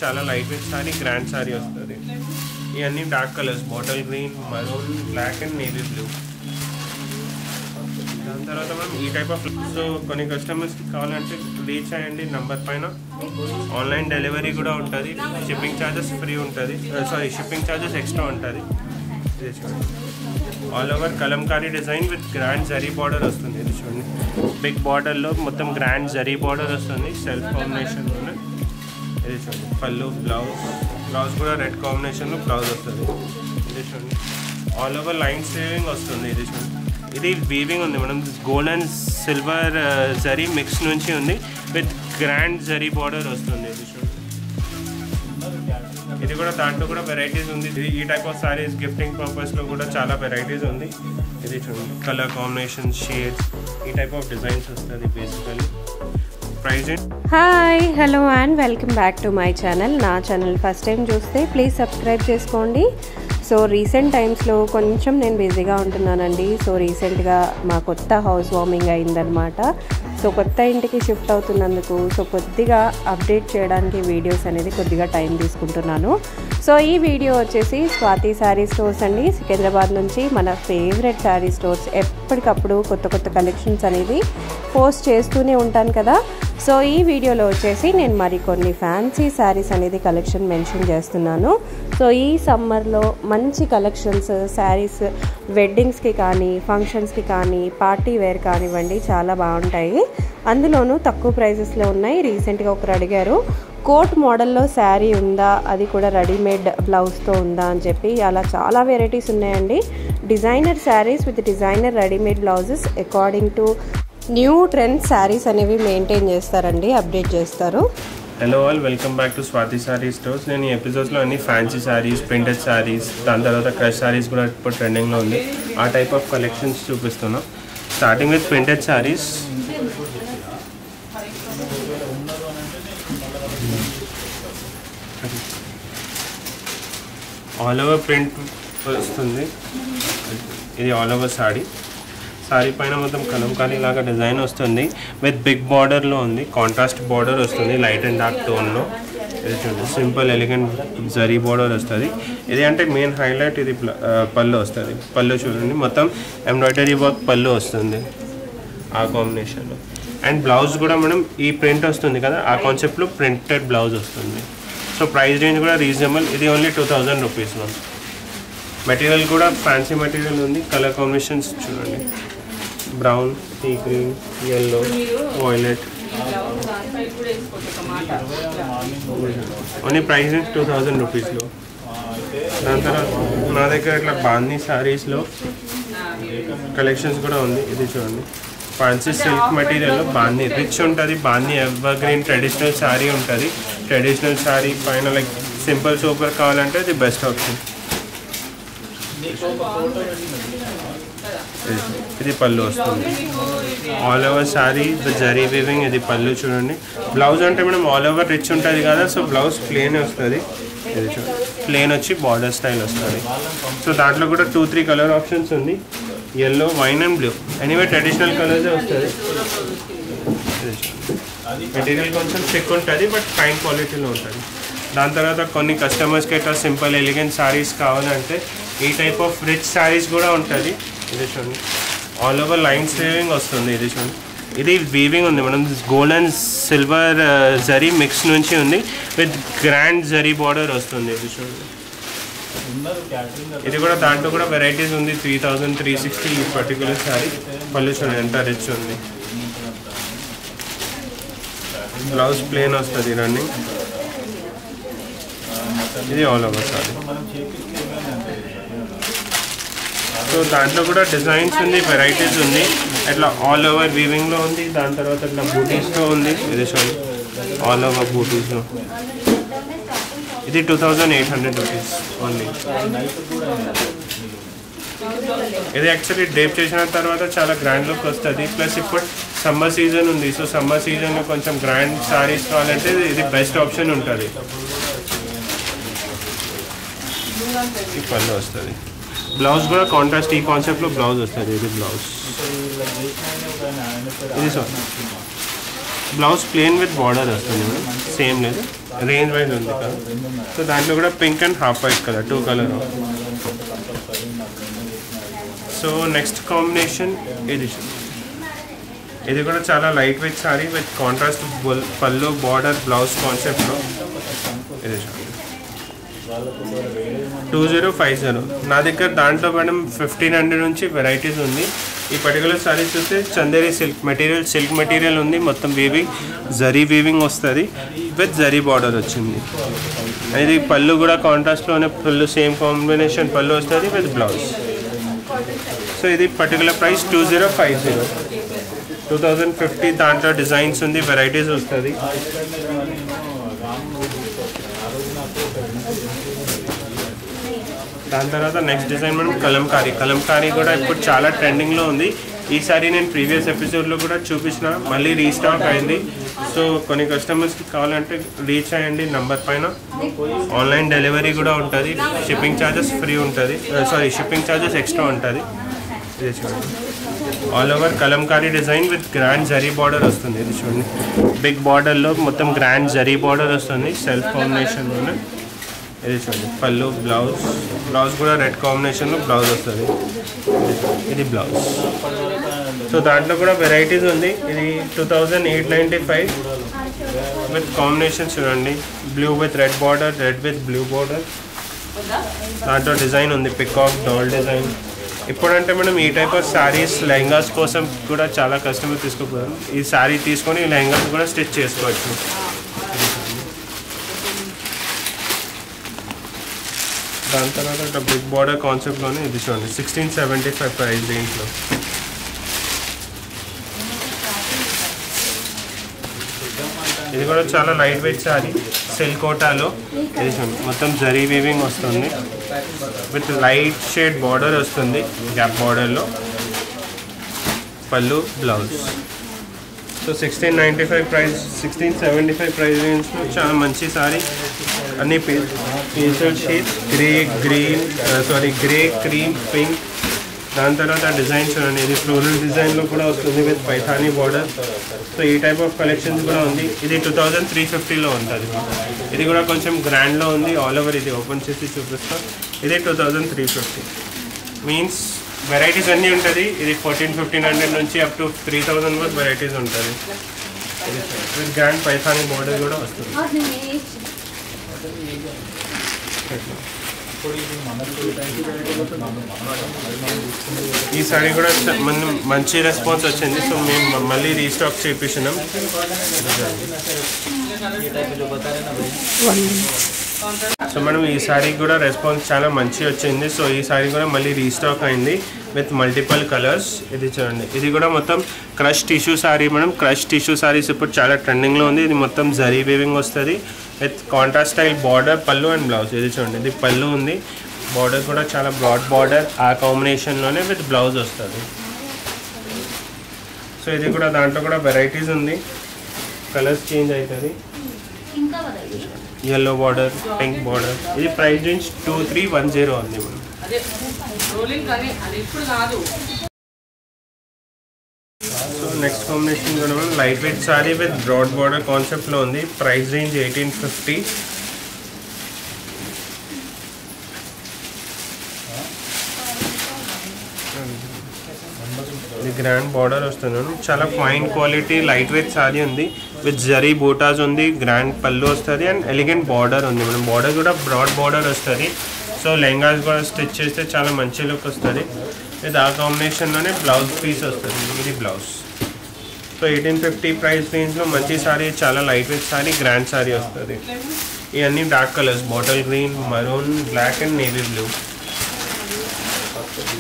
చాలా light weight sari, grand sari వస్తుంది. ఇవన్నీ dark colours, bottle green, maroon, black and navy blue. దాని తర్వాత మనం ఈ టైప్ ఆఫ్ సో కొన్ని కస్టమర్స్కి కావాలంటే రీచ్ అయ్యండి నంబర్ పైన. ఆన్లైన్ డెలివరీ కూడా ఉంటుంది, షిప్పింగ్ ఛార్జెస్ ఫ్రీ ఉంటుంది, షిప్పింగ్ ఛార్జెస్ ఎక్స్ట్రా ఉంటుంది. ఇది చూడండి, all over Kalamkari design with grand zari border వస్తుంది. ఇది చూడండి, బిగ్ బార్డర్లో మొత్తం గ్రాండ్ జరీ బార్డర్ వస్తుంది, సెల్ఫ్ కాంబినేషన్లో. ఇది చూడండి, పళ్ళు, బ్లౌజ్ కూడా రెడ్ కాంబినేషన్లో బ్లౌజ్ వస్తుంది. ఇది చూడండి, ఆల్ ఓవర్ లైన్ సేవింగ్ వస్తుంది. ఇది చూడండి, ఇది వీవింగ్ ఉంది madam, gold and silver zari mix నుంచి ఉంది విత్ గ్రాండ్ జరీ బార్డర్ వస్తుంది. ఇది చూడండి, ఇది కూడా దాంట్లో కూడా వెరైటీస్ ఉంది. ఈ టైప్ ఆఫ్ సారీస్ గిఫ్టింగ్ పర్పస్లో కూడా చాలా వెరైటీస్ ఉంది. ఇది చూడండి, కలర్ కాంబినేషన్, షేడ్స్, ఈ టైప్ ఆఫ్ డిజైన్స్ వస్తుంది basically. Hi, hello and welcome back to my channel. నా ఛానల్ ఫస్ట్ టైం చూస్తే ప్లీజ్ సబ్స్క్రైబ్ చేసుకోండి. సో రీసెంట్ టైమ్స్లో కొంచెం నేను బిజీగా ఉంటున్నానండి. సో రీసెంట్గా మా కొత్త హౌస్ వార్మింగ్ అయిందనమాట. సో కొత్త ఇంటికి షిఫ్ట్ అవుతున్నందుకు సో కొద్దిగా అప్డేట్ చేయడానికి వీడియోస్ అనేది కొద్దిగా టైం తీసుకుంటున్నాను. సో ఈ వీడియో వచ్చేసి స్వాతి శారీ స్టోర్స్ అండి, సికింద్రాబాద్ నుంచి మన ఫేవరెట్ శారీ స్టోర్స్. ఎప్పటికప్పుడు కొత్త కొత్త కలెక్షన్స్ అనేది పోస్ట్ చేస్తూనే ఉంటాను కదా. సో ఈ వీడియోలో వచ్చేసి నేను మరికొన్ని ఫ్యాన్సీ శారీస్ అనేది కలెక్షన్ మెన్షన్ చేస్తున్నాను. సో ఈ సమ్మర్లో మంచి కలెక్షన్స్ శారీస్ వెడ్డింగ్స్కి కానీ, ఫంక్షన్స్కి కానీ, పార్టీ వేర్ కానివ్వండి, చాలా బాగుంటాయి. అందులోనూ తక్కువ ప్రైజెస్లో ఉన్నాయి. రీసెంట్గా ఒకరు అడిగారు, కోట్ మోడల్లో శారీ ఉందా, అది కూడా రెడీమేడ్ బ్లౌజ్తో ఉందా అని చెప్పి. అలా చాలా వెరైటీస్ ఉన్నాయండి. Designer saris with designer readymade blouses according to new trend saris అనేవి మెయింటైన్ చేస్తారండి, అప్డేట్ చేస్తారు. Hello all, welcome back to Swathi sari stores. నేను ఈ ఎపిసోడ్స్లో అన్ని ఫ్యాన్సీ శారీస్, ప్రింటెడ్ శారీస్, దాని తర్వాత క్రష్ శారీస్ కూడా ఇప్పుడు ట్రెండింగ్లో ఉంది, ఆ టైప్ ఆఫ్ కలెక్షన్స్ చూపిస్తున్నాం. Starting with printed saris. All over print వస్తుంది. ఇది ఆల్ ఓవర్ సారీ పైన మొత్తం కలంకారీ లాగా డిజైన్ వస్తుంది విత్ బిగ్ బార్డర్లో ఉంది. కాంట్రాస్ట్ బార్డర్ వస్తుంది లైట్ అండ్ డార్క్ టోన్లో. ఇది చూడండి, సింపుల్ ఎలిగెంట్ జరీ బార్డర్ వస్తుంది. ఇది అంటే మెయిన్ హైలైట్. ఇది పళ్ళు వస్తుంది. పళ్ళు చూడండి, మొత్తం ఎంబ్రాయిడరీ వర్క్ పళ్ళు వస్తుంది ఆ కాంబినేషన్లో. అండ్ బ్లౌజ్ కూడా మనం ఈ ప్రింట్ వస్తుంది కదా, ఆ కాన్సెప్ట్లో ప్రింటెడ్ బ్లౌజ్ వస్తుంది. సో ప్రైస్ రేంజ్ కూడా రీజనబుల్. ఇది ఓన్లీ 2000 రూపీస్లో. మెటీరియల్ కూడా ఫ్యాన్సీ మెటీరియల్ ఉంది. కలర్ కాంబినేషన్స్ చూడండి, brown, sea green, yellow, violet. Only price 2000 రూపీస్లో. దాని తర్వాత నా దగ్గర ఇట్లా బాందీ శారీస్లో కలెక్షన్స్ కూడా ఉంది. ఇది చూడండి, ఫ్యాన్సీ సిల్క్ మెటీరియల్లో బాందీ రిచ్ ఉంటుంది. బాందీ ఎవర్ గ్రీన్ ట్రెడిషనల్ శారీ ఉంటుంది. ట్రెడిషనల్ శారీ పైన లైక్ సింపుల్ సూపర్ కావాలంటే ఇది బెస్ట్ ఆప్షన్. ఇది పళ్ళు వస్తుంది. All over sari the zari weaving. ఇది పళ్ళు చూడండి. బ్లౌజ్ అంటే మనం ఆల్ ఓవర్ రిచ్ ఉంటుంది కదా, సో బ్లౌజ్ ప్లెయిన్ వస్తుంది. ఇది చూడండి, ప్లెయిన్ వచ్చి బార్డర్ స్టైల్ వస్తుంది. సో దాంట్లో కూడా 2-3 కలర్ ఆప్షన్స్ ఉంది, yellow, wine and blue. Anyway traditional కలర్సే వస్తుంది. మెటీరియల్ కొంచెం థిక్ ఉంటుంది బట్ ఫైన్ క్వాలిటీలో ఉంటుంది. దాని తర్వాత కొన్ని కస్టమర్స్కి ఇట్లా సింపుల్ ఎలిగెంట్ శారీస్ కావాలంటే ఈ టైప్ ఆఫ్ రిచ్ శారీస్ కూడా ఉంటుంది. ఇది చూడండి, ఆల్ ఓవర్ లైన్ సేవింగ్ వస్తుంది. ఇది చూడండి, ఇది వీవింగ్ ఉంది మనం, gold and silver zari mix నుంచి ఉంది విత్ గ్రాండ్ జరీ బార్డర్ వస్తుంది. ఇది చూడండి, ఇది కూడా దాంట్లో కూడా వెరైటీస్ ఉంది. 3360 ఈ పర్టికులర్ శారీ. పళ్ళు చూడండి ఎంత రిచ్ ఉంది. బ్లౌజ్ ప్లెయిన్ వస్తుంది రన్నింగ్. ఇది ఆల్ ఓవర్ సారీ. సో దాంట్లో కూడా డిజైన్స్ ఉంది, వెరైటీస్ ఉంది. ఇట్లా ఆల్ ఓవర్ వీవింగ్లో ఉంది. దాని తర్వాత ఇట్లా బూటీస్లో ఉంది. ఇది చూడండి, ఆల్ ఓవర్ బూటీస్లో. ఇది 2800 రూపీస్ ఓన్లీ. ఇది యాక్చువల్లీ డ్రేప్ చేసిన తర్వాత చాలా గ్రాండ్ లుక్ వస్తుంది. ప్లస్ ఇప్పుడు సమ్మర్ సీజన్ ఉంది, సో సమ్మర్ సీజన్లో కొంచెం గ్రాండ్ శారీస్ కావాలంటే ఇది బెస్ట్ ఆప్షన్ ఉంటుంది. ఈ పళ్ళు వస్తుంది. బ్లౌజ్ కూడా కాంట్రాస్ట్ ఈ కాన్సెప్ట్లో బ్లౌజ్ వస్తుంది. ఇది బ్లౌజ్. ఇది sorry blouse plain with border వస్తుంది మేడం, సేమ్ లేదు, రేంజ్ వైజ్ ఉంది కదా. సో దాంట్లో కూడా pink and half white colour, 2 colour. So next combination ఇది కూడా చాలా light weight sari with contrast పళ్ళు, బార్డర్, బ్లౌజ్ కాన్సెప్ట్లో. ఇది 2050 నా దగ్గర. దాంట్లో మేడం 1500 నుంచి వెరైటీస్ ఉంది. ఈ పర్టికులర్ సారీస్ చూస్తే చందేరి సిల్క్ మెటీరియల్ ఉంది, మొత్తం వీవింగ్, జరీ వీవింగ్ వస్తుంది విత్ జరీ బార్డర్ వచ్చింది. ఇది పళ్ళు కూడా కాంట్రాస్ట్లోనే పళ్ళు, సేమ్ కాంబినేషన్ పళ్ళు వస్తుంది విత్ బ్లౌజ్. సో ఇది పర్టికులర్ ప్రైస్ 2050. దాంట్లో డిజైన్స్ ఉంది, వెరైటీస్ వస్తుంది. దాని తర్వాత నెక్స్ట్ డిజైన్ మనం కలంకారీ కూడా ఇప్పుడు చాలా ట్రెండింగ్లో ఉంది. ఈ సారీ నేను ప్రీవియస్ ఎపిసోడ్లో కూడా చూపించిన, మళ్ళీ రీస్టాక్ అయింది. సో కొన్ని కస్టమర్స్కి కావాలంటే రీచ్ అయ్యండి నంబర్ పైన. ఆన్లైన్ డెలివరీ కూడా ఉంటుంది, షిప్పింగ్ ఛార్జెస్ ఫ్రీ ఉంటుంది, షిప్పింగ్ ఛార్జెస్ ఎక్స్ట్రా ఉంటుంది. ఇది చూడండి, all over Kalamkari design with grand zari border వస్తుంది. ఇది చూడండి, బిగ్ బార్డర్లో మొత్తం గ్రాండ్ జరీ బార్డర్ వస్తుంది సెల్ఫ్ కాంబినేషన్లోనే. ఇది చూడండి పళ్ళు, బ్లౌజ్ కూడా రెడ్ కాంబినేషన్లో బ్లౌజ్ వస్తుంది. ఇది బ్లౌజ్. సో దాంట్లో కూడా వెరైటీస్ ఉంది. ఇది 2895 విత్ కాంబినేషన్ చూడండి, blue with red border, red with blue border. దాంట్లో డిజైన్ ఉంది, పికాక్ డాల్ డిజైన్. ఇప్పుడంటే మనం ఈ టైప్ ఆఫ్ శారీస్ లెహంగాస్ కోసం కూడా చాలా కస్టమర్ తీసుకోపోయారు. ఈ శారీ తీసుకొని లెహంగాస్ కూడా స్టిచ్ చేసుకోవచ్చు. దాని తర్వాత బిగ్ బార్డర్ కాన్సెప్ట్లోనే ఇది చూడండి, 1675 ప్రైస్ దీంట్లో. ఇది కూడా చాలా లైట్ వెయిట్ శారీ, సిల్క్ కోటాలో. ఇది చూడండి, మొత్తం జరీ వీవింగ్ వస్తుంది విత్ లైట్ షేడ్ బార్డర్ వస్తుంది, గ్యాప్ బార్డర్లో. పళ్ళు, బ్లౌజ్. సో 1675 ప్రైస్ రేంజ్లో చాలా మంచి సారీ. అన్ని pastel shades, grey, cream, pink. దాని తర్వాత డిజైన్ చూడండి, ఇది ఫ్లోరల్ డిజైన్లో కూడా వస్తుంది విత్ పైథానీ బార్డర్. సో ఈ టైప్ ఆఫ్ కలెక్షన్స్ కూడా ఉంది. ఇది 2350లో ఉంటుంది. ఇది కూడా కొంచెం గ్రాండ్లో ఉంది. ఆల్ ఓవర్ ఇది ఓపెన్ చేసి చూపిస్తాం. ఇది 2350 మీన్స్ వెరైటీస్ అన్నీ ఉంటుంది. ఇది 1400-1500 నుంచి అప్ టు 3000 వరకు వెరైటీస్ ఉంటుంది. విత్ గ్రాండ్ పైథానీ బార్డర్ కూడా వస్తుంది. ఈ సారీ కూడా మంచి రెస్పాన్స్ వచ్చింది. సో మేము మళ్ళీ రీస్టాక్ చేయించినాం. సో మనం ఈ సారీ కూడా రెస్పాన్స్ చాలా మంచి వచ్చింది. సో ఈ సారీ కూడా మళ్ళీ రీస్టాక్ అయింది విత్ మల్టిపుల్ కలర్స్. ఇది చూడండి, ఇది కూడా మొత్తం క్రష్ టిష్యూ సారీ. మనం క్రష్ టిష్యూ సారీస్ ఇప్పుడు చాలా ట్రెండింగ్లో ఉంది. ఇది మొత్తం జరీ వీవింగ్ వస్తుంది విత్ కాంట్రాస్ట్ స్టైల్ బార్డర్, పళ్ళు అండ్ బ్లౌజ్. ఇది చూడండి, ఇది పళ్ళు ఉంది, బార్డర్ కూడా చాలా బ్రాడ్ బార్డర్, ఆ కాంబినేషన్లోనే విత్ బ్లౌజ్ వస్తుంది. సో ఇది కూడా దాంట్లో కూడా వెరైటీస్ ఉంది, కలర్స్ చేంజ్ అవుతుంది. yellow border, pink border. ఇది ప్రైస్ రేంజ్ 2310 ఉంది మనం. సో నెక్స్ట్ కాంబినేషన్ కూడా మనం light weight sari with broad border కాన్సెప్ట్లో ఉంది. Price range 1850. ఇది గ్రాండ్ బార్డర్ వస్తుంది, చాలా fine quality light weight sari ఉంది విత్ జరీ బూటాస్ ఉంది, గ్రాండ్ పళ్ళు వస్తుంది అండ్ ఎలిగెంట్ బార్డర్ ఉంది. మనం బార్డర్ కూడా బ్రాడ్ బార్డర్ వస్తుంది. సో లెహంగాస్ కూడా స్టిచ్ చేస్తే చాలా మంచి లుక్ వస్తుంది. ఇది ఆ కాంబినేషన్లోనే బ్లౌజ్ పీస్ వస్తుంది. ఇది బ్లౌజ్. సో 1850 ప్రైస్ రేంజ్లో మంచి సారీ, చాలా light weight sari, grand sari వస్తుంది. ఇవన్నీ dark colours, bottle green, maroon, black and navy blue.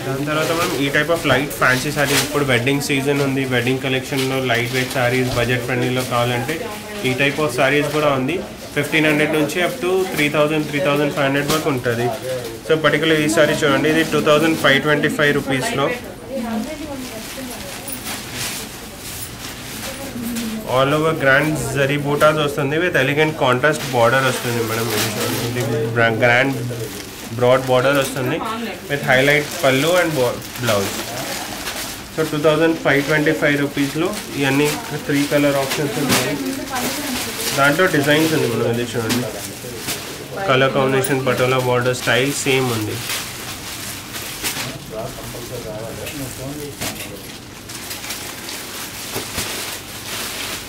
దాని తర్వాత మనం ఈ type of light fancy saris, ఇప్పుడు వెడ్డింగ్ సీజన్ ఉంది, వెడ్డింగ్ కలెక్షన్లో లైట్ వెయిట్ సారీస్ బడ్జెట్ ఫ్రెండ్లీలో కావాలంటే ఈ టైప్ ఆఫ్ సారీస్ కూడా ఉంది. 1500 నుంచి అప్ టు 3000-3500 వరకు ఉంటుంది. సో పర్టికులర్ ఈ సారీ చూడండి, ఇది 2525 రూపీస్లో. All over grand zari buttas వస్తుంది విత్ ఎలిగెంట్ కాంట్రాస్ట్ బార్డర్ వస్తుంది మేడం. ఇది గ్రాండ్ బ్రాడ్ బార్డర్ వస్తుంది విత్ హైలైట్ పళ్ళు అండ్ బ్లౌజ్. సో 2525 రూపీస్లో ఇవన్నీ 3 కలర్ ఆప్షన్స్ ఉన్నాయి. దాంట్లో డిజైన్స్ ఉంది మనం ఇది చూడండి. Colour combination patola border style same ఉంది.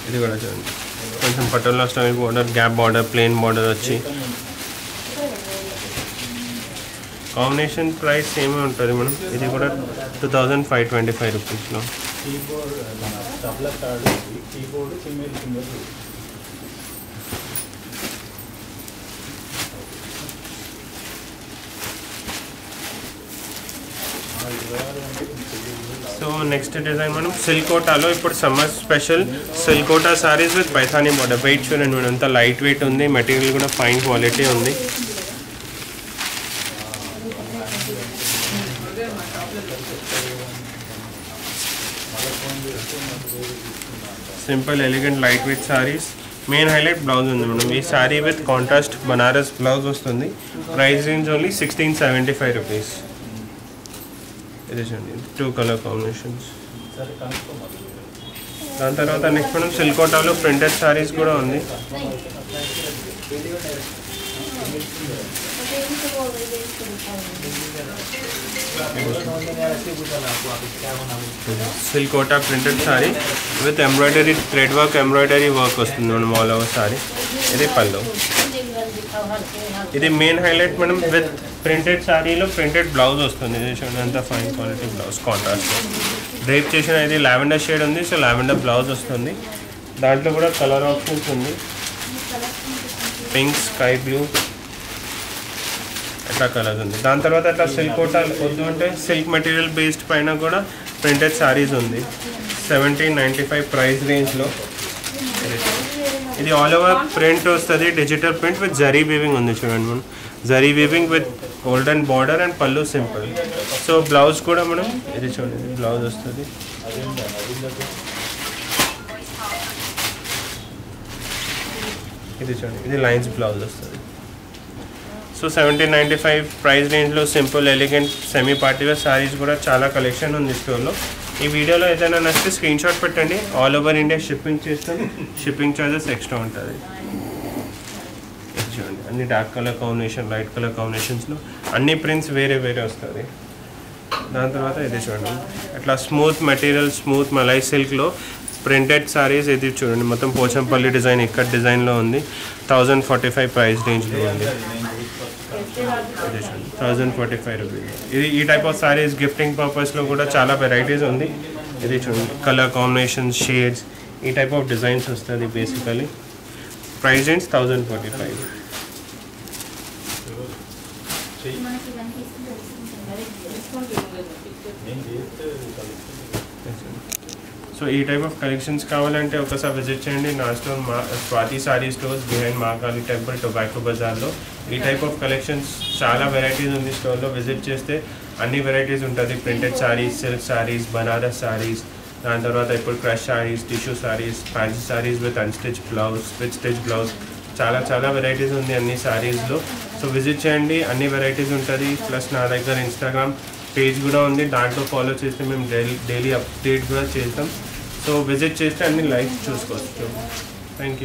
ఇది కూడా చూడండి కొంచెం patola style border, gap border, plain border వచ్చి కాంబినేషన్ ప్రైస్ సేమే ఉంటుంది మనం. ఇది కూడా 2525 రూపీస్లో. సో నెక్స్ట్ డిజైన్ మనం సిల్కోటాలో ఇప్పుడు సమ్మర్ స్పెషల్ సిల్కోటా saris with Paithani border. Weight చూడండి మేడం, అంతా లైట్ వెయిట్ ఉంది, మెటీరియల్ కూడా ఫైన్ క్వాలిటీ ఉంది. Simple elegant light weight saris. Main highlight blouse ఉంది మేడం. ఈ sari with contrast Banaras blouse వస్తుంది. Price range only 1675 rupees. ఇది చూడండి 2 కలర్ కాంబినేషన్స్. దాని తర్వాత నెక్స్ట్ మనం సిల్కోటాలో ప్రింటెడ్ సారీస్ కూడా ఉంది. సిల్కోటా printed sari with embroidery thread work, embroidery work వస్తుంది మనం ఆల్ ఓవర్ సారీ. ఇది పళ్ళు. ఇది మెయిన్ హైలైట్ మనం విత్ ప్రింటెడ్ సారీలో ప్రింటెడ్ బ్లౌజ్ వస్తుంది. ఇది చూడండి అంత fine quality blouse contrast. Drape చేసిన ఇది లావెండర్ షేడ్ ఉంది, సో లావెండర్ బ్లౌజ్ వస్తుంది. దాంట్లో కూడా కలర్ ఆప్షన్స్ ఉంది, పింక్, స్కై బ్లూ అట్లా కలర్స్ ఉంది. దాని తర్వాత అట్లా సిల్కోటా వద్దు అంటే సిల్క్ మెటీరియల్ బేస్డ్ పైన కూడా ప్రింటెడ్ సారీస్ ఉంది. 1795 ప్రైస్ రేంజ్లో. ఇది ఆల్ ఓవర్ ప్రింట్ వస్తుంది, digital print with zari weaving ఉంది చూడండి మనం. Zari weaving with golden border and pallu simple. So blouse కూడా మనం ఇది చూడండి బ్లౌజ్ వస్తుంది. ఇది చూడండి ఇది లైన్స్ బ్లౌజ్ వస్తుంది. సో 1795 ప్రైస్ రేంజ్లో simple elegant semi partywear saris కూడా చాలా కలెక్షన్ ఉంది స్టోర్లో. ఈ వీడియోలో ఏదైనా నచ్చితే స్క్రీన్ షాట్ పెట్టండి. ఆల్ ఓవర్ ఇండియా షిప్పింగ్ చేస్తాం. షిప్పింగ్ ఛార్జెస్ ఎక్స్ట్రా ఉంటుంది. చూడండి అన్ని dark colour combination, light colour కాంబినేషన్స్లో అన్ని ప్రింట్స్ వేరే వేరే వస్తుంది. దాని తర్వాత ఇది చూడండి అట్లా స్మూత్ మెటీరియల్, స్మూత్ మలై సిల్క్లో ప్రింటెడ్ సారీస్. ఇది చూడండి మొత్తం పోచంపల్లి డిజైన్, ఇక్కడ డిజైన్లో ఉంది. 1045 ప్రైస్ రేంజ్లో ఉంది. 1045 రూపీస్. ఇది ఈ టైప్ ఆఫ్ సారీస్ గిఫ్టింగ్ పర్పస్లో కూడా చాలా వెరైటీస్ ఉంది. ఇది చూడండి కలర్ కాంబినేషన్స్, షేడ్స్, ఈ టైప్ ఆఫ్ డిజైన్స్ వస్తుంది బేసికలీ. Price range 1045. సో ఈ టైప్ ఆఫ్ కలెక్షన్స్ కావాలంటే ఒకసారి విజిట్ చేయండి నా store, Swathi sorry stores behind Mahakali temple, tobacco బజార్లో. ఈ టైప్ ఆఫ్ కలెక్షన్స్ చాలా వెరైటీస్ ఉంది స్టోర్లో. విజిట్ చేస్తే అన్ని వెరైటీస్ ఉంటుంది. ప్రింటెడ్ సారీస్, సిల్క్ సారీస్, బనారస్ సారీస్, దాని తర్వాత ఇప్పుడు crush saris, tissue saris, fancy saris with unstitch blouse, with stitch blouse, చాలా చాలా వెరైటీస్ ఉంది అన్ని సారీస్లో. సో విజిట్ చేయండి, అన్ని వెరైటీస్ ఉంటుంది. ప్లస్ నా దగ్గర ఇన్స్టాగ్రామ్ పేజ్ కూడా ఉంది, దాంట్లో ఫాలో చేస్తే మేము డైలీ అప్డేట్ కూడా చేస్తాం. సో విజిట్ చేస్తే అన్ని లైవ్ చూసుకోవచ్చు. Thank you.